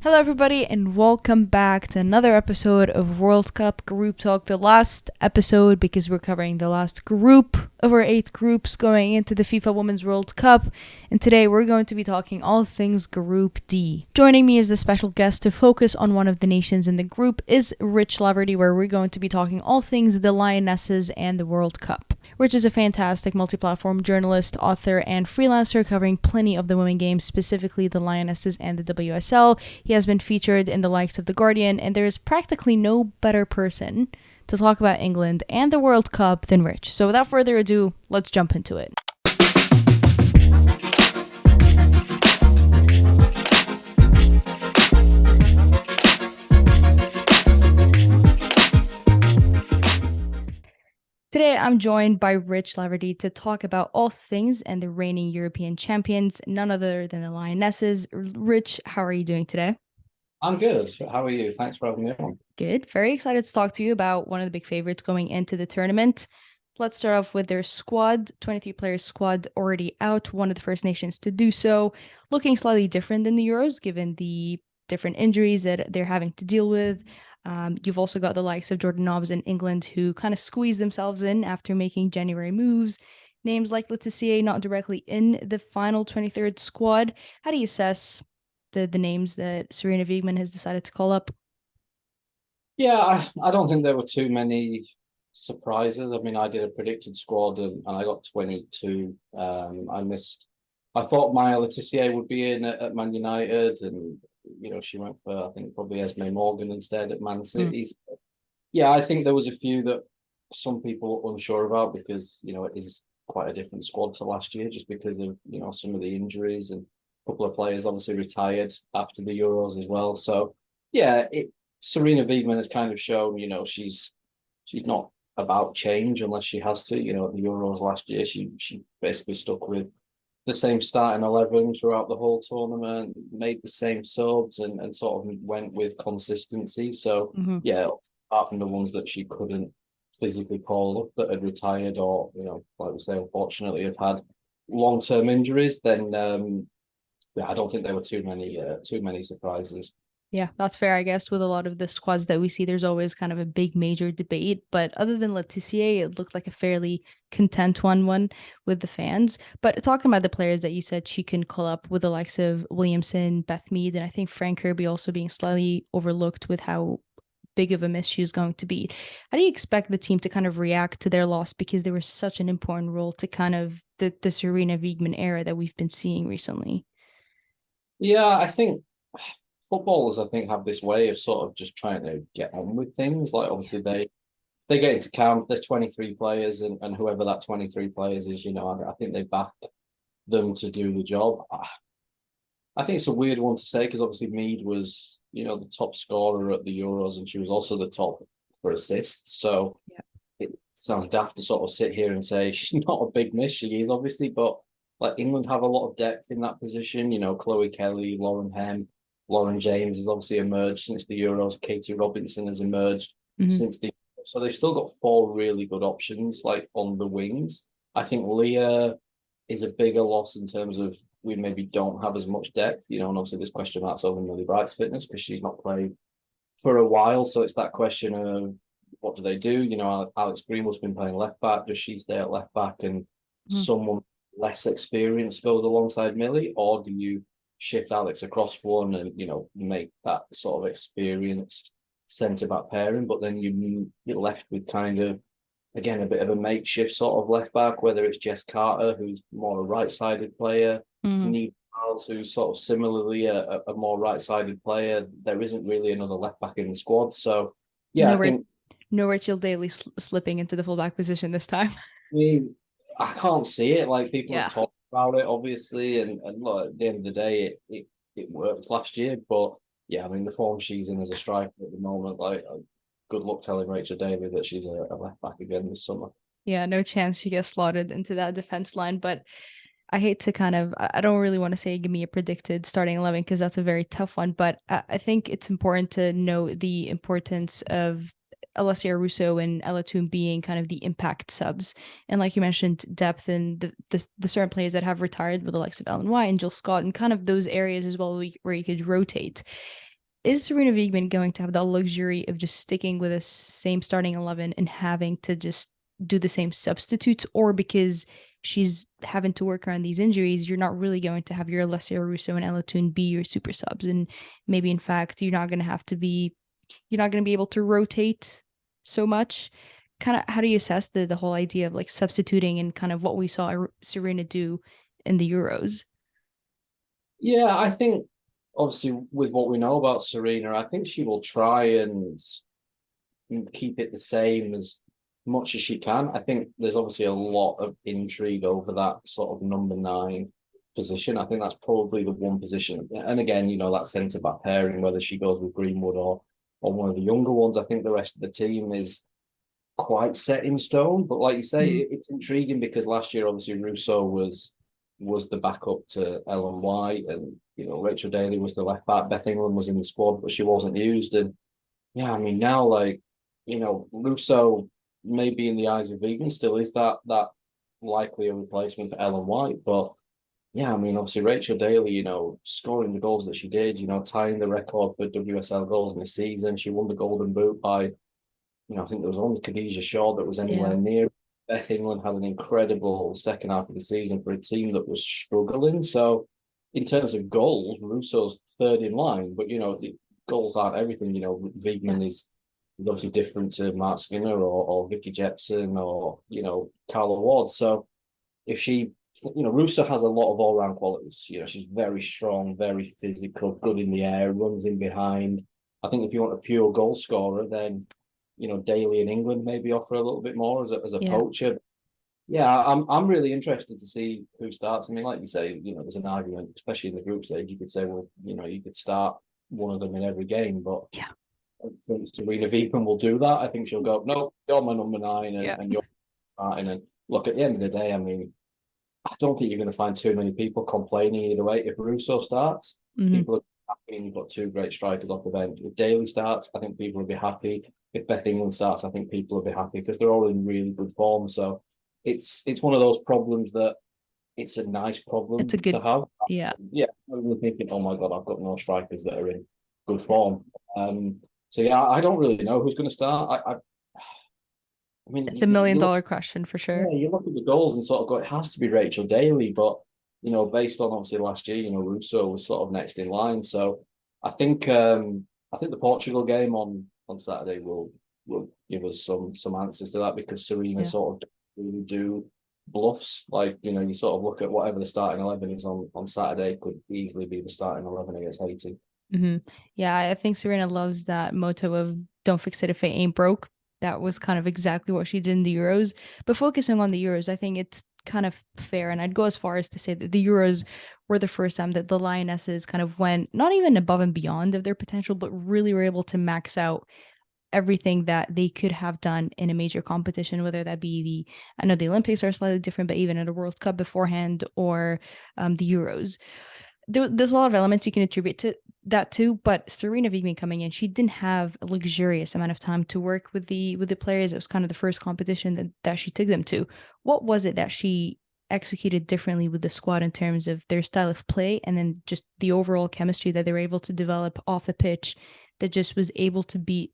Hello, everybody, and welcome back to another episode of World Cup Group Talk. The last episode because we're covering the last group of our 8 groups going into the FIFA Women's World Cup. And today we're going to be talking all things Group D. Joining me as the special guest to focus on one of the nations in the group is Rich Laverty, where we're going to be talking all things the Lionesses and the World Cup. Rich is a fantastic multi-platform journalist, author, and freelancer covering plenty of the women games, specifically the Lionesses and the WSL. He has been featured in the likes of The Guardian, and there is practically no better person to talk about England and the World Cup than Rich. So without further ado, let's jump into it. Today, I'm joined by Rich Laverty to talk about all things and the reigning European champions, none other than the Lionesses. Rich, how are you doing today? I'm good. How are you? Thanks for having me on. Good. Very excited to talk to you about one of the big favorites going into the tournament. Let's start off with their squad, 23-player squad already out, one of the first nations to do so, looking slightly different than the Euros, given the different injuries that they're having to deal with. You've also got the likes of Jordan Nobbs in England who kind of squeezed themselves in after making January moves. Names like Laetitia not directly in the final 23rd squad. How do you assess the names that Serena Wiegmann has decided to call up? Yeah, I don't think there were too many surprises. I mean, I did a predicted squad and I got 22. I thought Maya Letitia would be in at Man United, and she went for, I think, probably Esme Morgan instead at Man City. So, yeah, I think there was a few that some people were unsure about because it is quite a different squad to last year, just because of some of the injuries, and a couple of players obviously retired after the Euros as well. So yeah, Serena Wiegmann has kind of shown, she's not about change unless she has to. At the Euros last year, she basically stuck with the same starting 11 throughout the whole tournament, made the same subs, and sort of went with consistency. So Mm-hmm. yeah, apart from the ones that she couldn't physically call up that had retired, or like we say, unfortunately have had long-term injuries, then yeah, I don't think there were too many surprises. Yeah, that's fair, I guess. With a lot of the squads that we see, there's always kind of a big major debate. But other than Laetitia, it looked like a fairly content one with the fans. But talking about the players that you said she can call up with the likes of Williamson, Beth Mead, and I think Frank Kirby also being slightly overlooked with how big of a miss she is going to be. How do you expect the team to kind of react to their loss, because they were such an important role to kind of the Serena Wiegmann era that we've been seeing recently? Yeah, I think footballers, I think, have this way of sort of just trying to get on with things. Like obviously they get into camp. There's 23 players, and whoever that 23 players is, I think they back them to do the job. I think it's a weird one to say because obviously Mead was, the top scorer at the Euros, and she was also the top for assists. So Yeah. it sounds daft to sort of sit here and say she's not a big miss. She is obviously, but like England have a lot of depth in that position. Chloe Kelly, Lauren Hem, Lauren James has obviously emerged since the Euros. Katie Robinson has emerged Mm-hmm. since the so they've still got 4 really good options like on the wings. I think Leah is a bigger loss in terms of we maybe don't have as much depth, and obviously this question marks over Millie Bright's fitness because she's not played for a while. So it's that question of what do they do? Alex Greenwood's been playing left back. Does she stay at left back and Mm-hmm. someone less experienced goes alongside Millie, or do you shift Alex across one and make that sort of experienced centre back pairing? But then you're left with kind of again a bit of a makeshift sort of left back, whether it's Jess Carter, who's more a right-sided player, Mm-hmm. Neve Miles, who's sort of similarly a more right-sided player. There isn't really another left back in the squad, so yeah, I Nowhere, think nowhere till Daly slipping into the fullback position this time. I mean I can't see it. Like people have Yeah. talked about it, obviously, and look, at the end of the day, it worked last year, but yeah, I mean the form she's in as a striker at the moment, like good luck telling Rachel Daly that she's a left back again this summer. Yeah, no chance she gets slotted into that defense line. But I hate to kind of, I don't really want to say give me a predicted starting 11 because that's a very tough one. But I think it's important to know the importance of Alessia Russo and Ella Toon being kind of the impact subs. And like you mentioned, depth and the certain players that have retired with the likes of Ellen White and Jill Scott and kind of those areas as well where you could rotate. is Serena Wiegmann going to have the luxury of just sticking with the same starting 11 and having to just do the same substitutes, or because she's having to work around these injuries, you're not really going to have your Alessia Russo and Ella Toon be your super subs, and maybe in fact you're not going to be able to rotate so much. Kind of, how do you assess the whole idea of like substituting and kind of what we saw Serena do in the Euros? Yeah, I think obviously with what we know about Serena, I think she will try and keep it the same as much as she can. I think there's obviously a lot of intrigue over that sort of number nine position. I think that's probably the one position. And again, that centre back pairing, whether she goes with Greenwood or one of the younger ones, I think the rest of the team is quite set in stone. But like you say, Mm-hmm. it's intriguing because last year obviously Russo was the backup to Ellen White, and Rachel Daly was the left back. Beth England was in the squad, but she wasn't used. And yeah, I mean now like Russo maybe in the eyes of Vegan still is that likely a replacement for Ellen White, but yeah, I mean obviously Rachel Daly, scoring the goals that she did, tying the record for WSL goals in the season. She won the Golden Boot by I think there was only Khadija Shaw that was Yeah. anywhere near. Beth England had an incredible second half of the season for a team that was struggling. So, in terms of goals, Russo's third in line, but the goals aren't everything. Yeah. Wiegman is obviously different to Mark Skinner or Vicky Jepson or Carla Ward. So, if she, Russo has a lot of all round qualities. She's very strong, very physical, good in the air, runs in behind. I think if you want a pure goal scorer, then Daly in England maybe offer a little bit more as a Yeah. poacher. Yeah, I'm really interested to see who starts. I mean, like you say, there's an argument, especially in the group stage. You could say, well, you could start one of them in every game, but Yeah. I think Serena Wiegmann will do that. I think she'll go, no, you're my number nine, Yeah. and you're starting. And look, at the end of the day, I mean, I don't think you're going to find too many people complaining either way. If Russo starts, Mm-hmm. people are happy, and you've got two great strikers off the bench. If Daly starts, I think people will be happy. If Beth England starts, I think people will be happy because they're all in really good form. So it's one of those problems that it's a nice It's a problem to good, have. yeah. Yeah, I'm thinking, oh my god, I've got no strikers that are in good form. So yeah, I don't really know who's going to start. I mean, It's a million you look dollar question for yeah, sure. you look at the goals and sort of go, it has to be Rachel Daly, but based on obviously last year, Russo was sort of next in line. So I think the Portugal game on Saturday will give us some answers to that because Serena Yeah. sort of really do bluffs. Like, you sort of look at whatever the starting 11 is on Saturday could easily be the starting 11 against Haiti. Hmm. Yeah, I think Serena loves that motto of "Don't fix it if it ain't broke." That was kind of exactly what she did in the Euros. But focusing on the Euros, I think it's kind of fair, and I'd go as far as to say that the Euros were the first time that the Lionesses kind of went not even above and beyond of their potential, but really were able to max out everything that they could have done in a major competition, whether that be I know the Olympics are slightly different, but even at a World Cup beforehand or the Euros. There's a lot of elements you can attribute to that too, but Serena Wiegmann coming in, she didn't have a luxurious amount of time to work with the players. It was kind of the first competition that she took them to. What was it that she executed differently with the squad in terms of their style of play and then just the overall chemistry that they were able to develop off the pitch that just was able to beat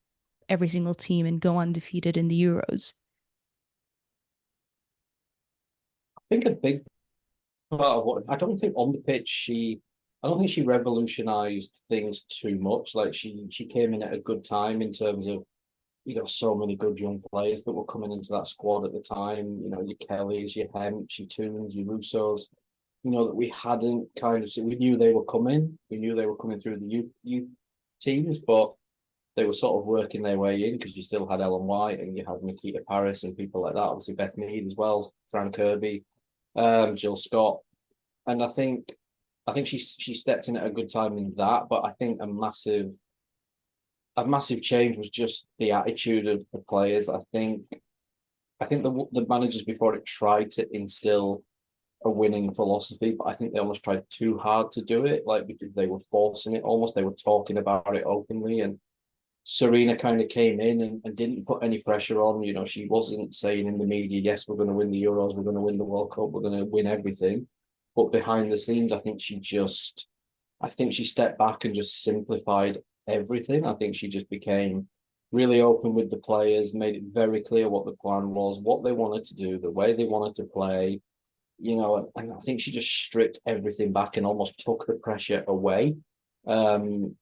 every single team and go undefeated in the Euros? I think a big part of what I don't think on the pitch I don't think she revolutionized things too much. Like she came in at a good time in terms of so many good young players that were coming into that squad at the time. Your Kellys, your Hemps, your Toons, your Russos. That we hadn't kind of we knew they were coming. We knew they were coming through the youth teams, but they were sort of working their way in because you still had Ellen White and you had Nikita Paris and people like that. Obviously Beth Mead as well, Fran Kirby, Jill Scott, and I think she stepped in at a good time in that. But I think a massive change was just the attitude of the players. I think the managers before it tried to instill a winning philosophy, but I think they almost tried too hard to do it, like because they were forcing it almost. They were talking about it openly, and Serena kind of came in and didn't put any pressure on. She wasn't saying in the media, yes, we're going to win the Euros, we're going to win the World Cup, we're going to win everything. But behind the scenes, I think she stepped back and just simplified everything. I think she just became really open with the players, made it very clear what the plan was, what they wanted to do, the way they wanted to play, and I think she just stripped everything back and almost took the pressure away. Um,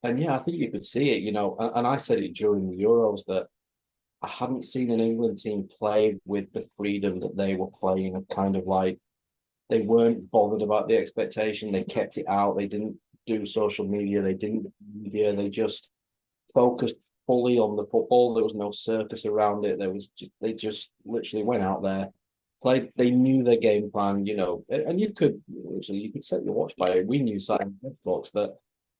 and yeah, I think you could see it, and I said it during the Euros that I hadn't seen an England team play with the freedom that they were playing, of kind of like they weren't bothered about the expectation. They kept it out. They didn't do social media. They didn't media. They just focused fully on the football. There was no circus around it. They just literally went out there, played. They knew their game plan, and you could set your watch by it. We knew sat in the box that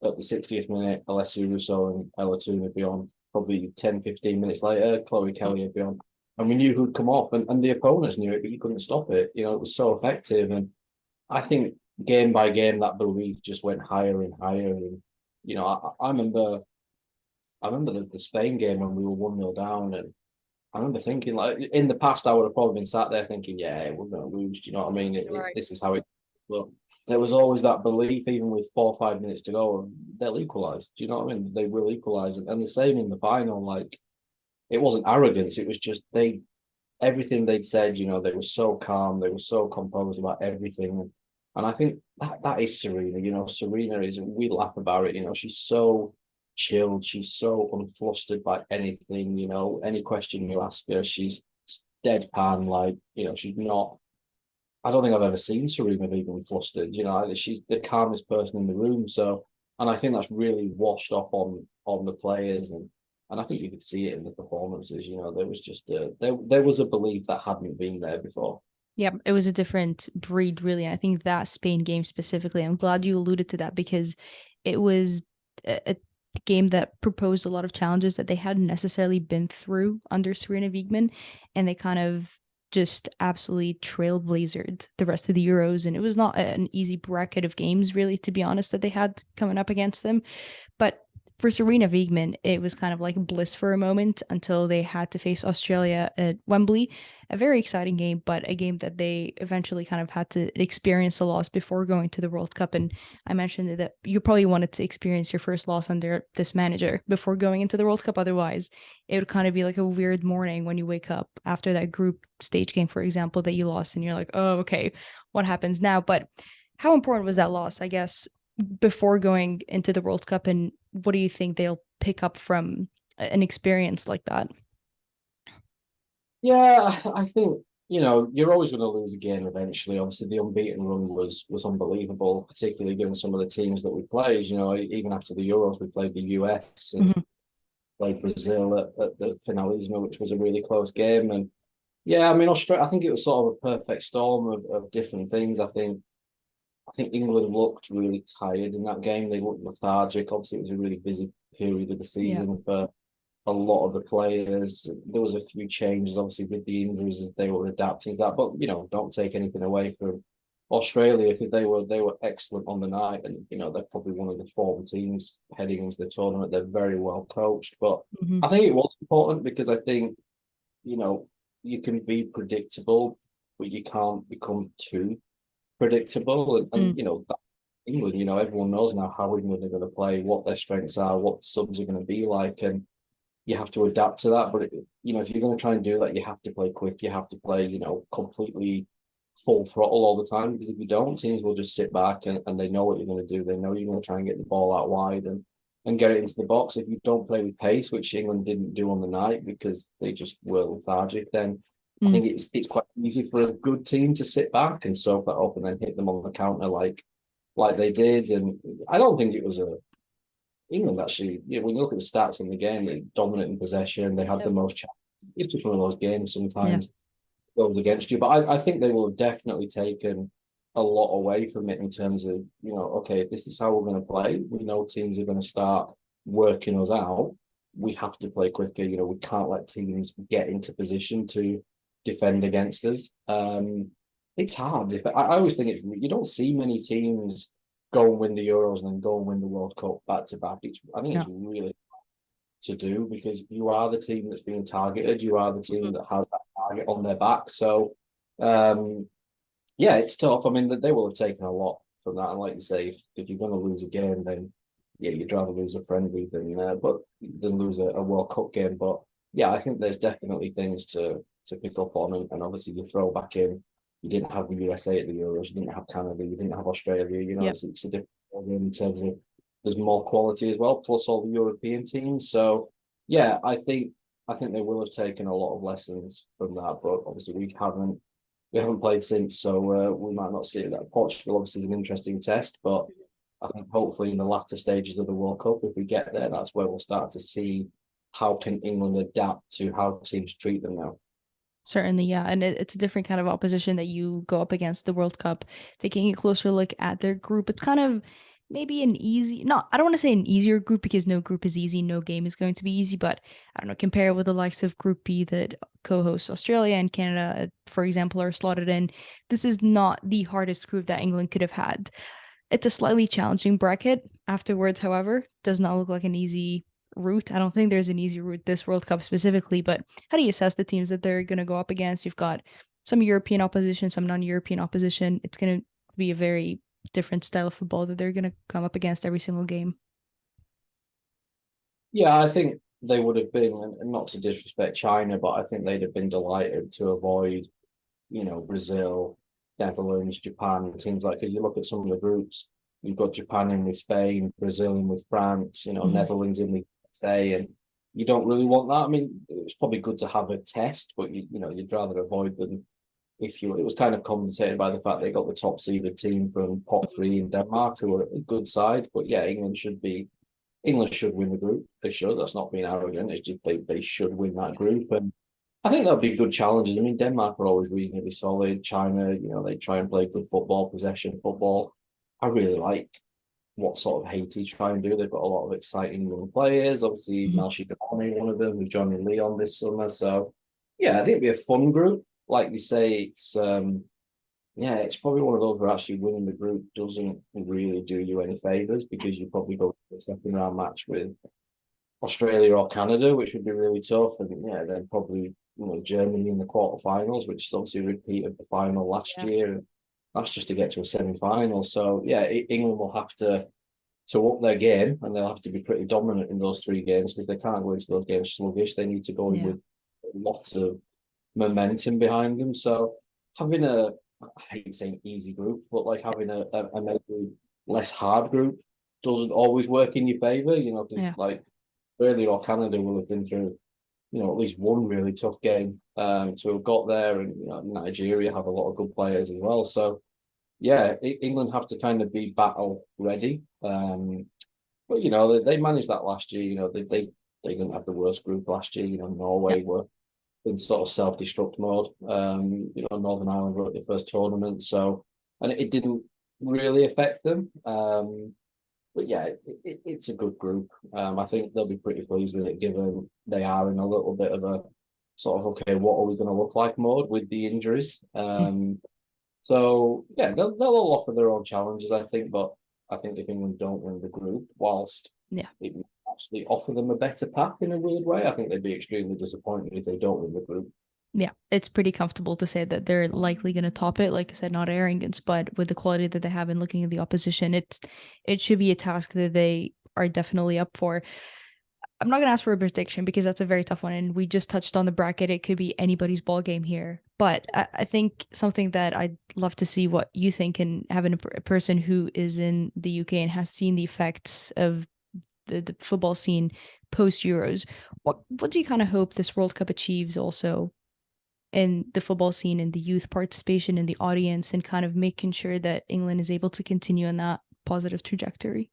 at the 60th minute, Alessia Russo and Ella Toone would be on. Probably 10, 15 minutes later, Chloe Kelly would be on. And we knew who'd come off, and the opponents knew it, but you couldn't stop it. It was so effective. And I think game by game, that belief just went higher and higher. And, I remember the Spain game when we were 1-0 down. And I remember thinking, like, in the past, I would have probably been sat there thinking, yeah, we're going to lose. Do you know what I mean? Right. This is how it. But there was always that belief, even with 4 or 5 minutes to go, they'll equalise. Do you know what I mean? They will equalise. And the same in the final. Like, it wasn't arrogance. It was just everything they'd said, they were so calm, they were so composed about everything. And I think that is Serena. Serena we laugh about it, she's so chilled, she's so unflustered by anything, any question you ask her, she's deadpan, like, she's not. I don't think I've ever seen Serena even flustered, she's the calmest person in the room. So, and I think that's really washed off on the players, and I think you could see it in the performances. There was just there was a belief that hadn't been there before. Yeah, it was a different breed, really. I think that Spain game specifically, I'm glad you alluded to that because it was a game that proposed a lot of challenges that they hadn't necessarily been through under Serena Wiegmann, and they kind of just absolutely trailblazered the rest of the Euros. And it was not an easy bracket of games, really, to be honest, that they had coming up against them. But for Serena Wiegmann, it was kind of like bliss for a moment until they had to face Australia at Wembley. A very exciting game, but a game that they eventually kind of had to experience a loss before going to the World Cup. And I mentioned that you probably wanted to experience your first loss under this manager before going into the World Cup. Otherwise, it would kind of be like a weird morning when you wake up after that group stage game, for example, that you lost, and you're like, oh, okay, what happens now? But how important was that loss, I guess, before going into the World Cup, and what do you think they'll pick up from an experience like that? Yeah, I think you're always going to lose a game eventually. Obviously, the unbeaten run was unbelievable, particularly given some of the teams that we played. Even after the Euros, we played the US and Mm-hmm. played Brazil at the Finalismo, which was a really close game. And yeah, I mean, Australia. I think it was sort of a perfect storm of different things. I think England looked really tired in that game. They looked lethargic. Obviously, it was a really busy period of the Yeah. season for a lot of the players. There was a few changes, obviously, with the injuries as they were adapting to that. But don't take anything away from Australia because they were excellent on the night, and they're probably one of the form teams heading into the tournament. They're very well coached, but Mm-hmm. I think it was important because I think you know you can be predictable, but you can't become too predictable. And Mm. England, everyone knows now how England are going to play, what their strengths are, what subs are going to be like, and you have to adapt to that. But if you're going to try and do that, you have to play quick. You have to play, completely full throttle all the time. Because if you don't, teams will just sit back and they know what you're going to do. They know you're going to try and get the ball out wide and get it into the box. If you don't play with pace, which England didn't do on the night because they just were lethargic, then I Mm. think it's quite easy for a good team to sit back and soak that up and then hit them on the counter like they did. And I don't think it was a England actually, when you look at the stats in the game, they dominant in possession, they had the Yep. most chances. It's just one of those games Yeah. sometimes goes against you. But I think they will have definitely taken a lot away from it in terms of, okay, this is how we're going to play. We know teams are going to start working us out. We have to play quicker. We can't let teams get into position to defend against us. It's hard. I always think you don't see many teams go and win the Euros and then go and win the World Cup back to back. I think it's No. really to do because you are the team that's being targeted. You are the team that has that target on their back. So, yeah, it's tough. I mean, they will have taken a lot from that. And like you say, if you're going to lose a game, then yeah, you'd rather lose a friendly than lose a World Cup game. But yeah, I think there's definitely things to pick up on, and obviously you throw back in. You didn't have the USA at the Euros. You didn't have Canada. You didn't have Australia. Yep. It's a different game in terms of there's more quality as well, plus all the European teams. So yeah, I think they will have taken a lot of lessons from that. But obviously we haven't played since, so we might not see it. That Portugal obviously is an interesting test, but I think hopefully in the latter stages of the World Cup, if we get there, that's where we'll start to see how can England adapt to how teams treat them now. Certainly, yeah. And it's a different kind of opposition that you go up against the World Cup. Taking a closer look at their group, it's kind of maybe an easy, not, I don't want to say an easier group because no group is easy, no game is going to be easy, but I don't know, compare it with the likes of Group B that co-hosts Australia and Canada, for example, are slotted in. This is not the hardest group that England could have had. It's a slightly challenging bracket. Afterwards, however, does not look like an easy route. I don't think there's an easy route this World Cup specifically, but how do you assess the teams that they're going to go up against? You've got some European opposition, some non-European opposition. It's going to be a very different style of football that they're going to come up against every single game. Yeah, I think they would have been, and not to disrespect China, but I think they'd have been delighted to avoid, Brazil, Netherlands, Japan, teams like, because you look at some of the groups, you've got Japan in with Spain, Brazil in with France, Mm-hmm. Netherlands in with USA, and you don't really want that. I mean, it's probably good to have a test, but you'd rather avoid them if you. It was kind of compensated by the fact they got the top seeded team from pot three in Denmark, who are a good side. But yeah, England should win the group. They should. That's not being arrogant. It's just they should win that group, and I think there'll be good challenges. I mean, Denmark are always reasonably solid. China, they try and play good football, possession football. I really like what sort of Haiti try and do. They've got a lot of exciting young players. Obviously, Mm-hmm. Melchi Gaboni, one of them, who's joining Leon this summer. So, yeah, I think it'll be a fun group. Like you say, it's probably one of those where actually winning the group doesn't really do you any favors because you probably go to the second round match with Australia or Canada, which would be really tough. And yeah, then probably Germany in the quarterfinals, which is obviously a repeat of the final last Yeah. year. That's just to get to a semi-final. So yeah, England will have to up their game, and they'll have to be pretty dominant in those three games because they can't go into those games sluggish. They need to go in Yeah. with lots of momentum behind them. So having I hate saying easy group, but like having a maybe less hard group doesn't always work in your favor. Because Yeah. like Australia or Canada will have been through, at least one really tough game to have got there, and Nigeria have a lot of good players as well. So yeah, England have to kind of be battle ready. But they managed that last year. They didn't have the worst group last year. Yeah. Norway were in sort of self-destruct mode. Northern Ireland were at the first tournament, so and it didn't really affect them. But yeah, it's a good group. I think they'll be pretty pleased with it, given they are in a little bit of a sort of okay, what are we going to look like mode with the injuries. Mm. So yeah, they'll all offer their own challenges, I think. But I think if England don't win the group, whilst Yeah. it would actually offer them a better path in a weird way, I think they'd be extremely disappointed if they don't win the group. Yeah, it's pretty comfortable to say that they're likely going to top it. Like I said, not arrogance, but with the quality that they have in looking at the opposition, it should be a task that they are definitely up for. I'm not going to ask for a prediction because that's a very tough one, and we just touched on the bracket. It could be anybody's ball game here, but I think something that I'd love to see what you think, and having a person who is in the UK and has seen the effects of the football scene post Euros. What do you kind of hope this World Cup achieves also in the football scene and the youth participation in the audience and kind of making sure that England is able to continue on that positive trajectory?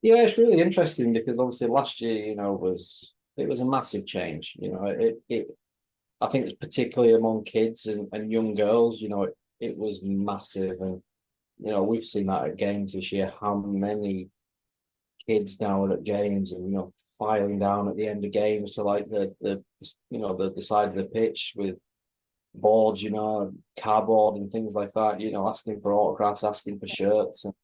Yeah, it's really interesting because obviously last year, it was a massive change. I think it's particularly among kids and young girls, it was massive. And we've seen that at games this year, how many kids now are at games and filing down at the end of games to like the side of the pitch with boards, cardboard and things like that, asking for autographs, asking for shirts, and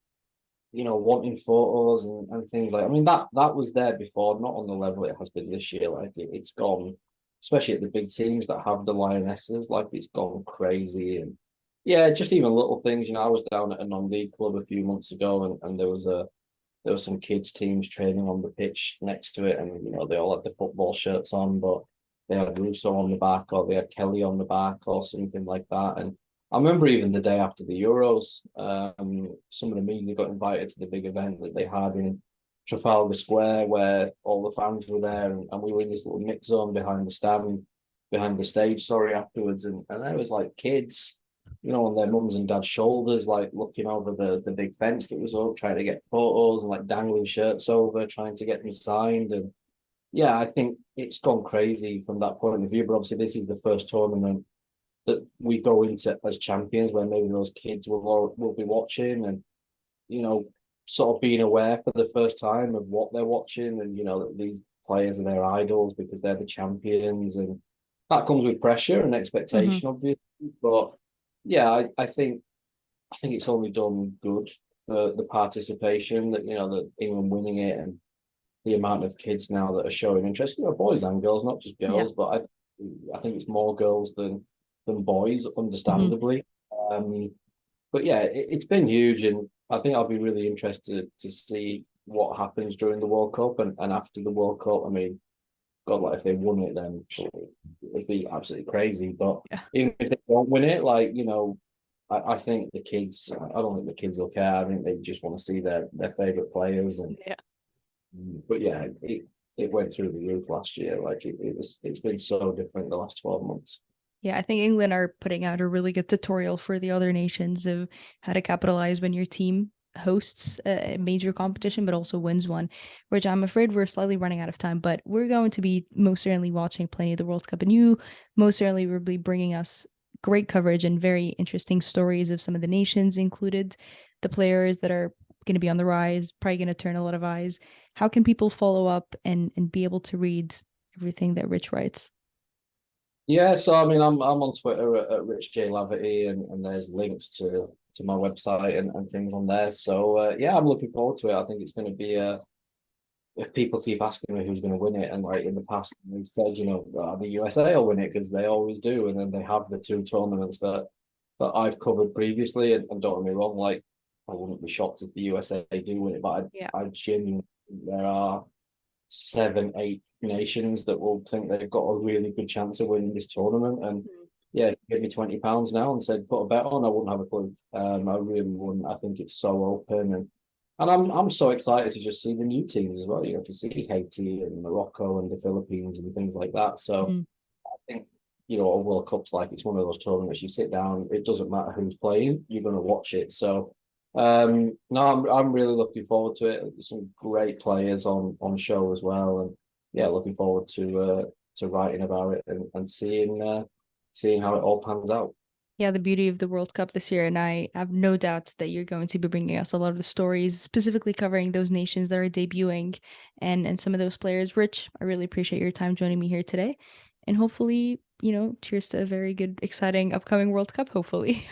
wanting photos and things like. I mean, that was there before, not on the level it has been this year. Like it's gone, especially at the big teams that have the Lionesses. Like it's gone crazy, and yeah, just even little things. I was down at a non-league club a few months ago, and there was there were some kids teams training on the pitch next to it, and they all had the football shirts on, but they had Russo on the back, or they had Kelly on the back, or something like that. And I remember even the day after the Euros, some of the media got invited to the big event that they had in Trafalgar Square, where all the fans were there, and we were in this little mix zone behind the stage, sorry, afterwards, and there was like kids, on their mums and dads' shoulders, like looking over the big fence that was up, trying to get photos and like dangling shirts over, trying to get them signed. And yeah, I think it's gone crazy from that point of view. But obviously, this is the first tournament that we go into as champions, where maybe those kids will be watching, and sort of being aware for the first time of what they're watching, and that these players are their idols because they're the champions, and that comes with pressure and expectation, obviously. But yeah, I think it's only done good for the participation, that that England winning it, and the amount of kids now that are showing interest, boys and girls, not just girls, Yeah. but I think it's more girls than boys, understandably. But yeah, it's been huge, and I think I'll be really interested to see what happens during the World Cup and after the World Cup. I mean, God, like if they won it, then it'd be absolutely crazy. But Yeah. even if they don't win it, I think the kids, I don't think the kids will care. I think they just want to see their favorite players. And Yeah. but yeah, it went through the roof last year. Like it's been so different the last 12 months. Yeah, I think England are putting out a really good tutorial for the other nations of how to capitalize when your team hosts a major competition, but also wins one, which I'm afraid we're slightly running out of time, but we're going to be most certainly watching plenty of the World Cup, and you most certainly will be bringing us great coverage and very interesting stories of some of the nations included, the players that are going to be on the rise, probably going to turn a lot of eyes. How can people follow up and be able to read everything that Rich writes? Yeah, so I mean, I'm on Twitter at Rich Laverty, and there's links to my website and things on there. So yeah, I'm looking forward to it. I think it's going to be if people keep asking me who's going to win it, and like in the past they said, the USA will win it because they always do, and then they have the two tournaments that I've covered previously, and don't get me wrong, like I wouldn't be shocked if the USA do win it, but Yeah. I genuinely think there are 7, 8 nations that will think they've got a really good chance of winning this tournament. And yeah, if you give me £20 now and said put a bet on, I wouldn't have a clue. I really wouldn't. I think it's so open, and I'm so excited to just see the new teams as well. To see Haiti and Morocco and the Philippines and things like that. So Mm. I think a World Cup's like it's one of those tournaments. You sit down, it doesn't matter who's playing, you're going to watch it. So no, I'm really looking forward to it. There's some great players on show as well, and yeah, looking forward to writing about it and seeing how it all pans out. Yeah, the beauty of the World Cup this year, and I have no doubt that you're going to be bringing us a lot of the stories, specifically covering those nations that are debuting and some of those players. Rich, I really appreciate your time joining me here today, and hopefully, cheers to a very good, exciting upcoming World Cup. Hopefully.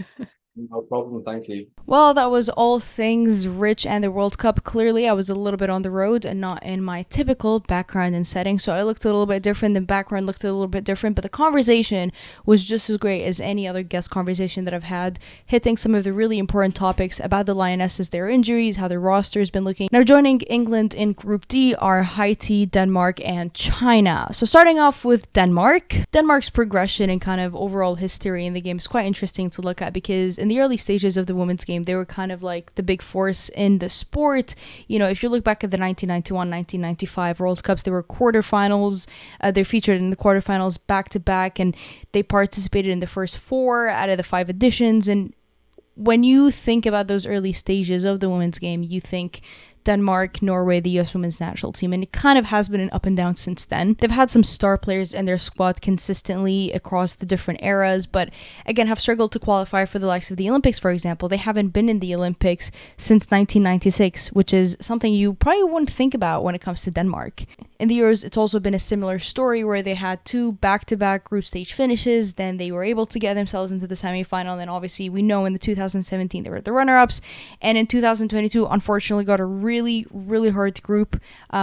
No problem. Thank you. Well, that was all things Rich and the World Cup. Clearly, I was a little bit on the road and not in my typical background and setting, so I looked a little bit different. The background looked a little bit different, but the conversation was just as great as any other guest conversation that I've had, hitting some of the really important topics about the Lionesses, their injuries, how their roster has been looking. Now, joining England in Group D are Haiti, Denmark, and China. So starting off with Denmark. Denmark's progression and kind of overall history in the game is quite interesting to look at, because in the early stages of the women's game, they were kind of like the big force in the sport. If you look back at the 1991, 1995 World Cups, they were quarterfinals. They're featured in the quarterfinals back to back, and they participated in the first 4 out of the 5 editions. And when you think about those early stages of the women's game, you think Denmark, Norway, the US women's national team, and it kind of has been an up and down since then. They've had some star players in their squad consistently across the different eras, but again have struggled to qualify for the likes of the Olympics, for example. They haven't been in the Olympics since 1996, which is something you probably wouldn't think about when it comes to Denmark. In the Euros, it's also been a similar story where they had 2 back-to-back group stage finishes, then they were able to get themselves into the semi-final, and then obviously we know in the 2017 they were the runner-ups, and in 2022 unfortunately got a really, really hard group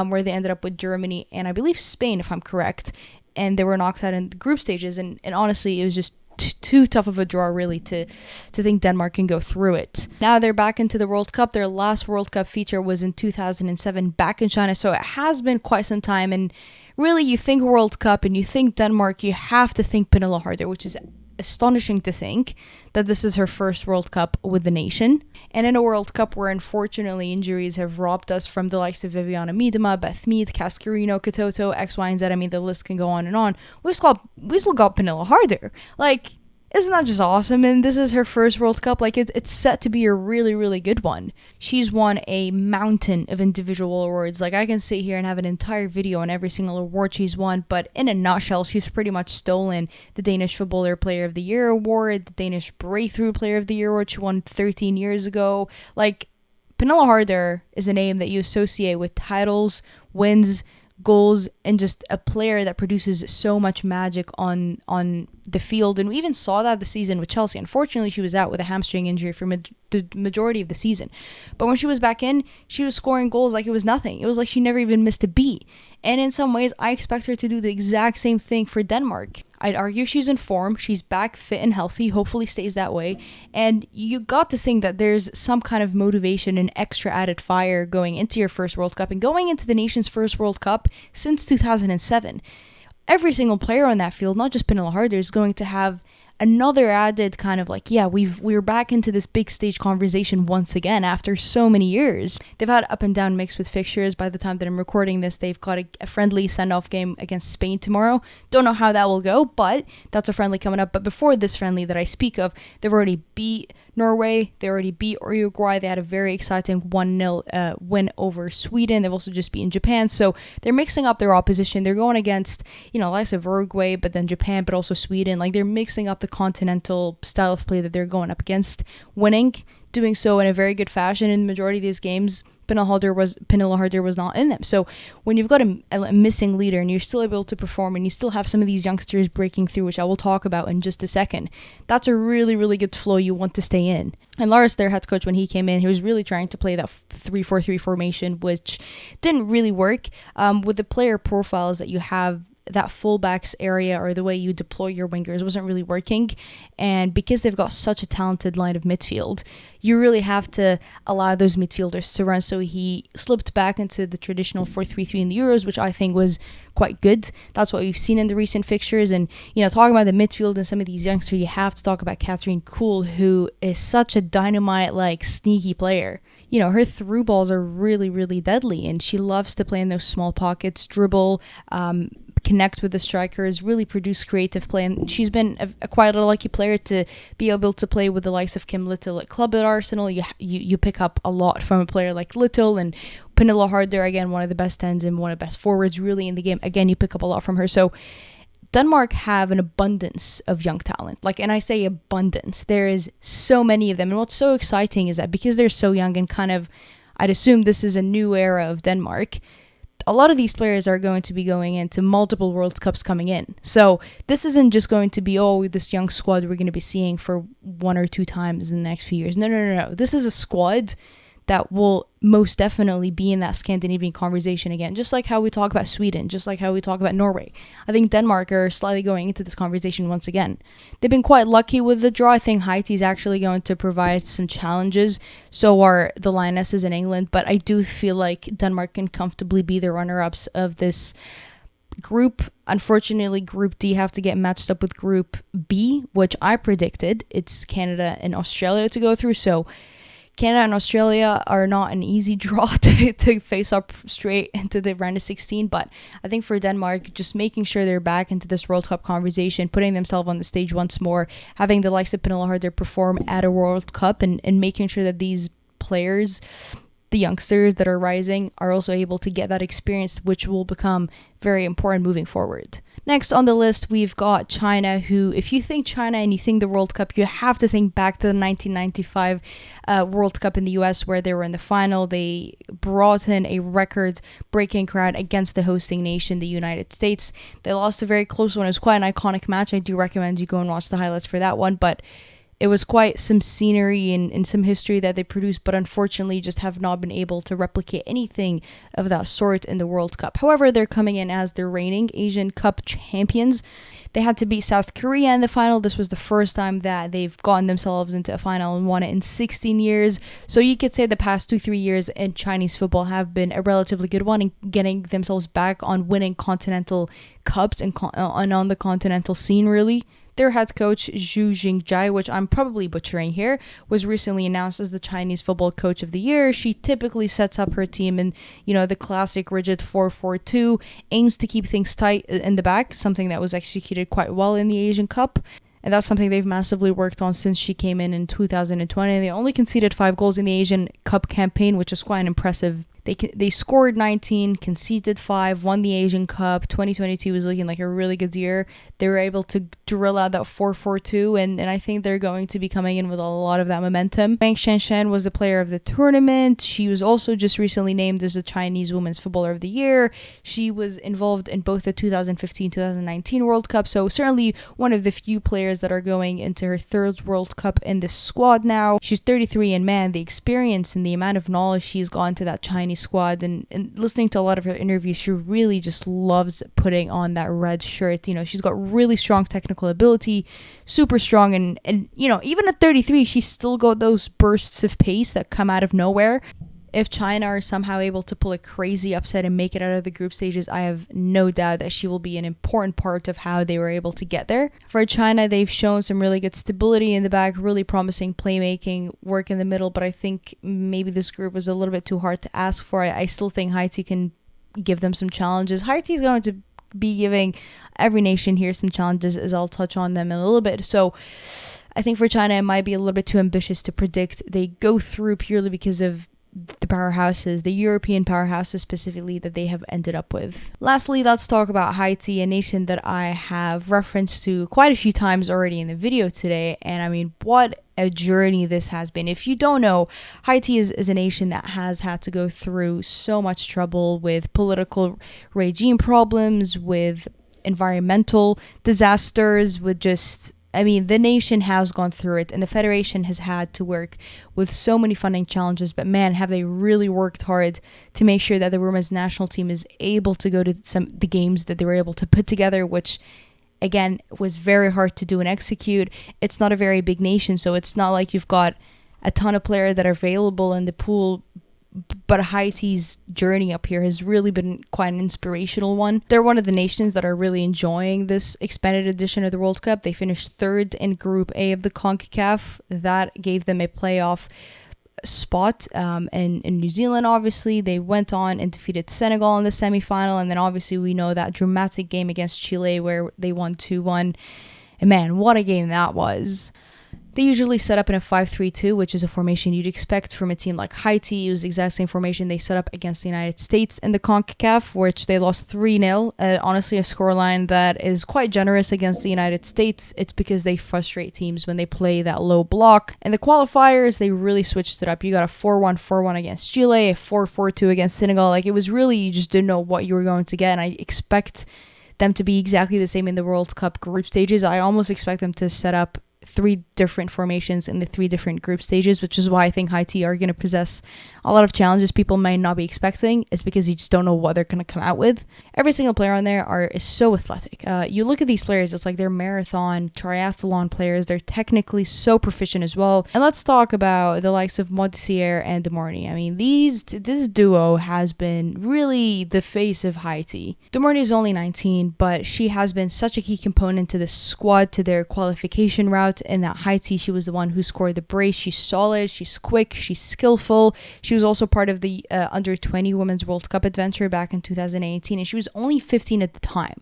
where they ended up with Germany and I believe Spain, if I'm correct, and they were knocked out in the group stages, and honestly it was just too tough of a draw really to think Denmark can go through it. Now they're back into the World Cup. Their last World Cup feature was in 2007 back in China, so it has been quite some time. And really, you think World Cup and you think Denmark, you have to think Pernille Harder, which is astonishing to think that this is her first World Cup with the nation. And in a World Cup where unfortunately injuries have robbed us from the likes of Viviana Miedema, Beth Mead, Cascarino, Katoto, X, Y, and Z. I mean, the list can go on and on. We still got Pernille Harder. Like, isn't that just awesome? And this is her first World Cup. Like, it's set to be a really, really good one. She's won a mountain of individual awards. Like, I can sit here and have an entire video on every single award she's won, but in a nutshell, she's pretty much stolen the Danish Footballer Player of the Year award, the Danish Breakthrough Player of the Year award she won 13 years ago. Like, Pernille Harder is a name that you associate with titles, wins, goals, and just a player that produces so much magic on the field. And we even saw that this season with Chelsea. Unfortunately, she was out with a hamstring injury for the majority of the season. But when she was back in, she was scoring goals like it was nothing. It was like she never even missed a beat. And in some ways, I expect her to do the exact same thing for Denmark. I'd argue she's in form. She's back fit and healthy. Hopefully stays that way. And you got to think that there's some kind of motivation and extra added fire going into your first World Cup and going into the nation's first World Cup since 2007. Every single player on that field, not just Pernille Harder, is going to have another added kind of like, yeah, we're back into this big stage conversation once again after so many years. They've had up and down mix with fixtures. By the time that I'm recording this, they've got a friendly send-off game against Spain tomorrow. Don't know how that will go, but that's a friendly coming up. But before this friendly that I speak of, they've already beat Norway, they already beat Uruguay. They had a very exciting 1-0 win over Sweden. They've also just beaten Japan. So they're mixing up their opposition. They're going against, likes of Uruguay, but then Japan, but also Sweden. Like, they're mixing up the continental style of play that they're going up against, winning, doing so in a very good fashion. In the majority of these games, Pernille Harder was not in them. So when you've got a missing leader and you're still able to perform and you still have some of these youngsters breaking through, which I will talk about in just a second, that's a really, really good flow you want to stay in. And Lars, their head coach, when he came in, he was really trying to play that 3-4-3 formation, which didn't really work with the player profiles that you have. That fullbacks area or the way you deploy your wingers wasn't really working. And because they've got such a talented line of midfield, you really have to allow those midfielders to run. So he slipped back into the traditional 4-3-3 in the Euros, which I think was quite good. That's what we've seen in the recent fixtures. And, talking about the midfield and some of these youngsters, you have to talk about Catherine Kuhl, who is such a dynamite, sneaky player. Her through balls are really, really deadly, and she loves to play in those small pockets, dribble, connect with the strikers, really produce creative play. And she's been a quite a lucky player to be able to play with the likes of Kim Little at club at Arsenal. You pick up a lot from a player like Little, and Pernille Harder, again, one of the best 10s and one of the best forwards really in the game. Again, you pick up a lot from her. So Denmark have an abundance of young talent. And I say abundance. There is so many of them. And what's so exciting is that because they're so young and kind of, I'd assume this is a new era of Denmark, a lot of these players are going to be going into multiple World Cups coming in. So this isn't just going to be, this young squad we're going to be seeing for 1 or 2 times in the next few years. No. This is a squad that will most definitely be in that Scandinavian conversation again, just like how we talk about Sweden, just like how we talk about Norway. I think Denmark are slightly going into this conversation once again. They've been quite lucky with the draw. I think Haiti is actually going to provide some challenges. So are the Lionesses in England, but I do feel like Denmark can comfortably be the runner-ups of this group. Unfortunately, Group D have to get matched up with Group B, which I predicted. It's Canada and Australia to go through, so Canada and Australia are not an easy draw to face up straight into the round of 16, but I think for Denmark, just making sure they're back into this World Cup conversation, putting themselves on the stage once more, having the likes of Pernille Harder perform at a World Cup, and making sure that these players, the youngsters that are rising, are also able to get that experience, which will become very important moving forward. Next on the list, we've got China, who, if you think China and you think the World Cup, you have to think back to the 1995 World Cup in the US, where they were in the final. They brought in a record-breaking crowd against the hosting nation, the United States. They lost a very close one. It was quite an iconic match. I do recommend you go and watch the highlights for that one, but it was quite some scenery and some history that they produced, but unfortunately just have not been able to replicate anything of that sort in the World Cup. However, they're coming in as the reigning Asian Cup champions. They had to beat South Korea in the final. This was the first time that they've gotten themselves into a final and won it in 16 years. So you could say the past 2-3 years in Chinese football have been a relatively good one in getting themselves back on winning continental cups and on the continental scene, really. Their head coach, Zhu Jingjai, which I'm probably butchering here, was recently announced as the Chinese Football Coach of the Year. She typically sets up her team in, the classic rigid 4-4-2, aims to keep things tight in the back, something that was executed quite well in the Asian Cup. And that's something they've massively worked on since she came in 2020. They only conceded 5 goals in the Asian Cup campaign, which is quite an impressive. They scored 19, conceded 5, won the Asian Cup. 2022 was looking like a really good year. They were able to drill out that 4-4-2, and I think they're going to be coming in with a lot of that momentum. Wang Shanshan was the player of the tournament. She was also just recently named as the Chinese Women's Footballer of the Year. She was involved in both the 2015-2019 World Cup, so certainly one of the few players that are going into her 3rd World Cup in this squad now. She's 33, and man, the experience and the amount of knowledge she's got into that Chinese squad, and listening to a lot of her interviews, she really just loves putting on that red shirt. She's got really strong technical ability, super strong, and even at 33, she's still got those bursts of pace that come out of nowhere. If China are somehow able to pull a crazy upset and make it out of the group stages, I have no doubt that she will be an important part of how they were able to get there. For China, they've shown some really good stability in the back, really promising playmaking, work in the middle, but I think maybe this group was a little bit too hard to ask for. I still think Haiti can give them some challenges. Haiti is going to be giving every nation here some challenges, as I'll touch on them in a little bit. So I think for China, it might be a little bit too ambitious to predict they go through purely because of the powerhouses, the European powerhouses specifically, that they have ended up with. Lastly, let's talk about Haiti, a nation that I have referenced to quite a few times already in the video today. And I mean, what a journey this has been. If you don't know, Haiti is a nation that has had to go through so much trouble with political regime problems, with environmental disasters, with just the nation has gone through it, and the federation has had to work with so many funding challenges, but man, have they really worked hard to make sure that the women's national team is able to go to the games that they were able to put together, which again was very hard to do and execute. It's not a very big nation, so it's not like you've got a ton of players that are available in the pool, but Haiti's journey up here has really been quite an inspirational one. They're one of the nations that are really enjoying this expanded edition of the World Cup. They finished 3rd in Group A of the CONCACAF. That gave them a playoff spot in New Zealand. Obviously, they went on and defeated Senegal in the semifinal, and then obviously we know that dramatic game against Chile where they won 2-1. And man, what a game that was. They usually set up in a 5-3-2, which is a formation you'd expect from a team like Haiti. It was the exact same formation they set up against the United States in the CONCACAF, which they lost 3-0. Honestly, a scoreline that is quite generous against the United States. It's because they frustrate teams when they play that low block. In the qualifiers, they really switched it up. You got a 4-1-4-1 against Chile, a 4-4-2 against Senegal. It was really, you just didn't know what you were going to get, and I expect them to be exactly the same in the World Cup group stages. I almost expect them to set up 3 different formations in the 3 different group stages, which is why I think Haiti are going to possess a lot of challenges people might not be expecting. It's because you just don't know what they're going to come out with. Every single player on there is so athletic. You look at these players, it's like they're marathon, triathlon players. They're technically so proficient as well. And let's talk about the likes of Modissier and Demarny. This duo has been really the face of Haiti. Demarny is only 19, but she has been such a key component to the squad, to their qualification route. In that Haiti, she was the one who scored the brace. She's solid, she's quick, she's skillful. She was also part of the under-20 Women's World Cup adventure back in 2018, and she was only 15 at the time.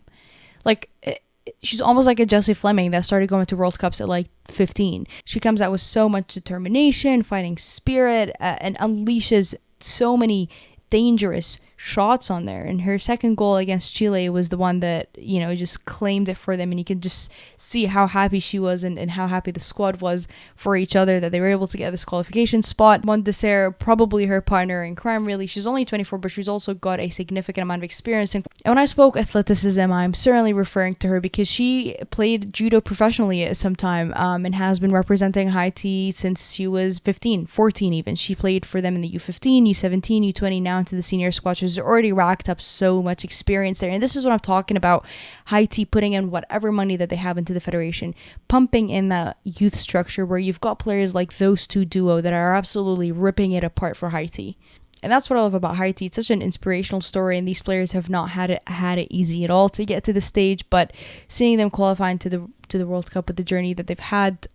She's almost like a Jessie Fleming that started going to World Cups at 15. She comes out with so much determination, fighting spirit, and unleashes so many dangerous, shots on there. And her second goal against Chile was the one that, you know, just claimed it for them. And you can just see how happy she was and how happy the squad was for each other that they were able to get this qualification spot. Montessor, probably her partner in crime, really. She's only 24, but she's also got a significant amount of experience. And when I spoke athleticism, I'm certainly referring to her because she played judo professionally at some time and has been representing Haiti since she was 15, 14 even. She played for them in the U15, U17, U20, now into the senior squad. She's already racked up so much experience there. And this is what I'm talking about. Haiti putting in whatever money that they have into the federation, pumping in that youth structure where you've got players like those two duo that are absolutely ripping it apart for Haiti. And that's what I love about Haiti. It's such an inspirational story, and these players have not had it easy at all to get to the stage. But seeing them qualify into the World Cup with the journey that they've had,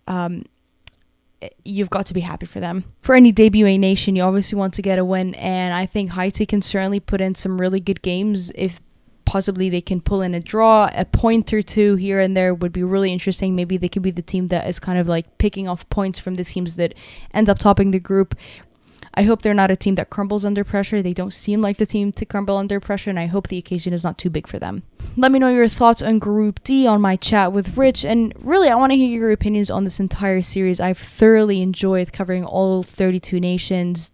you've got to be happy for them. For any debuting nation, you obviously want to get a win, and I think Haiti can certainly put in some really good games. If possibly they can pull in a draw, a point or two here and there would be really interesting. Maybe they could be the team that is kind of like picking off points from the teams that end up topping the group. I hope they're not a team that crumbles under pressure. They don't seem like the team to crumble under pressure, and I hope the occasion is not too big for them. Let me know your thoughts on Group D on my chat with Rich, and really I want to hear your opinions on this entire series. I've thoroughly enjoyed covering all 32 nations,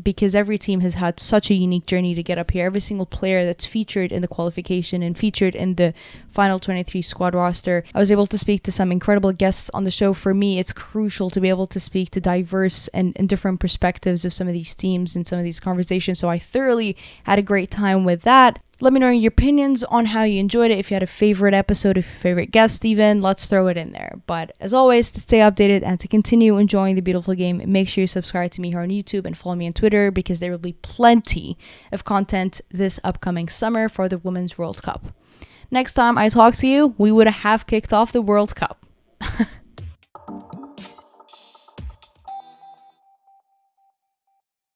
because every team has had such a unique journey to get up here. Every single player that's featured in the qualification and featured in the final 23 squad roster. I was able to speak to some incredible guests on the show. For me, it's crucial to be able to speak to diverse and different perspectives of some of these teams and some of these conversations. So I thoroughly had a great time with that. Let me know your opinions on how you enjoyed it. If you had a favorite episode, if your favorite guest even, let's throw it in there. But as always, to stay updated and to continue enjoying the beautiful game, make sure you subscribe to me here on YouTube and follow me on Twitter, because there will be plenty of content this upcoming summer for the Women's World Cup. Next time I talk to you, we would have kicked off the World Cup.